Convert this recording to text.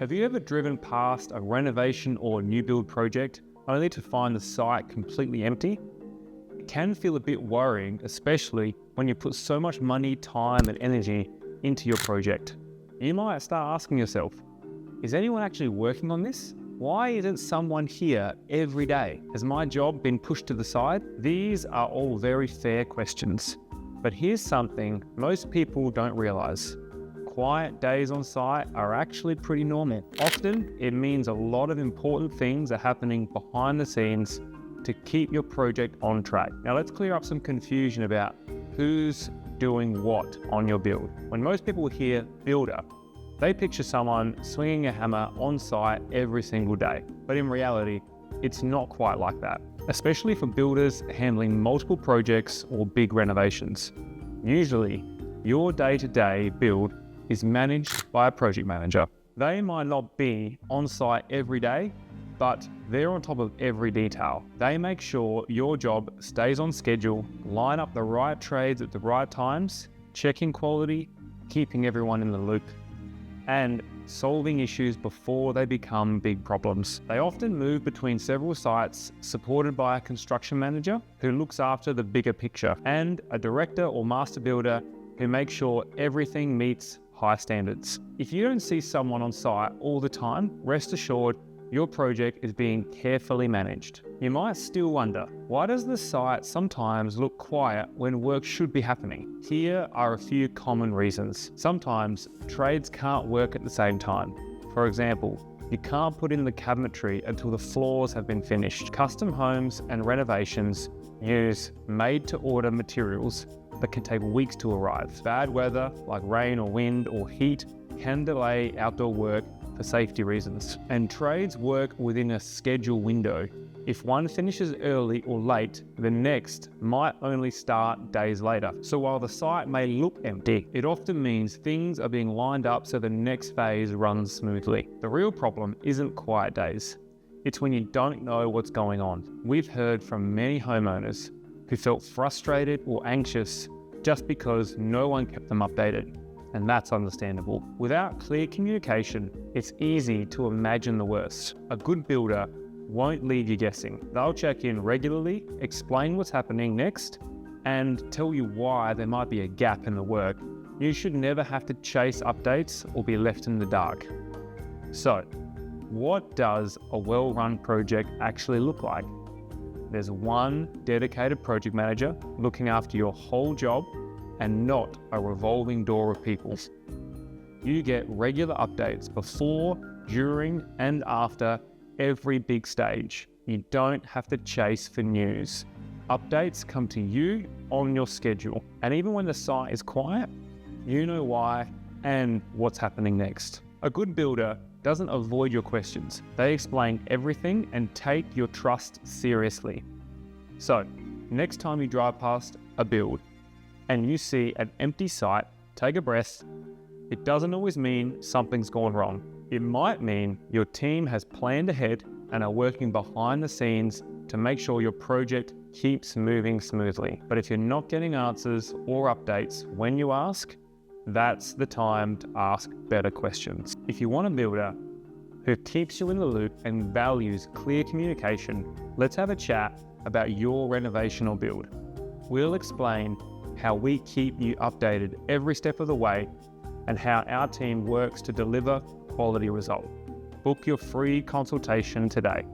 Have you ever driven past a renovation or new build project only to find the site completely empty? It can feel a bit worrying, especially when you put so much money, time, and energy into your project. You might start asking yourself, is anyone actually working on this? Why isn't someone here every day? Has my job been pushed to the side? These are all very fair questions. But here's something most people don't realize. Quiet days on site are actually pretty normal. Often, it means a lot of important things are happening behind the scenes to keep your project on track. Now let's clear up some confusion about who's doing what on your build. When most people hear builder, they picture someone swinging a hammer on site every single day. But in reality, it's not quite like that, especially for builders handling multiple projects or big renovations. Usually, your day-to-day build is managed by a project manager. They might not be on site every day, but they're on top of every detail. They make sure your job stays on schedule, line up the right trades at the right times, checking quality, keeping everyone in the loop, and solving issues before they become big problems. They often move between several sites, supported by a construction manager who looks after the bigger picture, and a director or master builder who makes sure everything meets high standards. If you don't see someone on site all the time, rest assured your project is being carefully managed. You might still wonder, why does the site sometimes look quiet when work should be happening? Here are a few common reasons. Sometimes trades can't work at the same time. For example, you can't put in the cabinetry until the floors have been finished. Custom homes and renovations use made-to-order materials that can take weeks to arrive. Bad weather, like rain or wind or heat, can delay outdoor work for safety reasons. And trades work within a schedule window. If one finishes early or late, the next might only start days later. So while the site may look empty, it often means things are being lined up so the next phase runs smoothly. The real problem isn't quiet days. It's when you don't know what's going on. We've heard from many homeowners who felt frustrated or anxious just because no one kept them updated. And that's understandable. Without clear communication, it's easy to imagine the worst. A good builder won't leave you guessing. They'll check in regularly, explain what's happening next, and tell you why there might be a gap in the work. You should never have to chase updates or be left in the dark. So, what does a well-run project actually look like? There's one dedicated project manager looking after your whole job and not a revolving door of people. You get regular updates before, during, and after every big stage. You don't have to chase for news. Updates come to you on your schedule. And even when the site is quiet, you know why and what's happening next. A good builder doesn't avoid your questions. They explain everything and take your trust seriously. So, next time you drive past a build and you see an empty site, take a breath. It doesn't always mean something's gone wrong. It might mean your team has planned ahead and are working behind the scenes to make sure your project keeps moving smoothly. But if you're not getting answers or updates when you ask, that's the time to ask better questions. If you want a builder who keeps you in the loop and values clear communication, let's have a chat about your renovation or build. We'll explain how we keep you updated every step of the way and how our team works to deliver quality result. Book your free consultation today.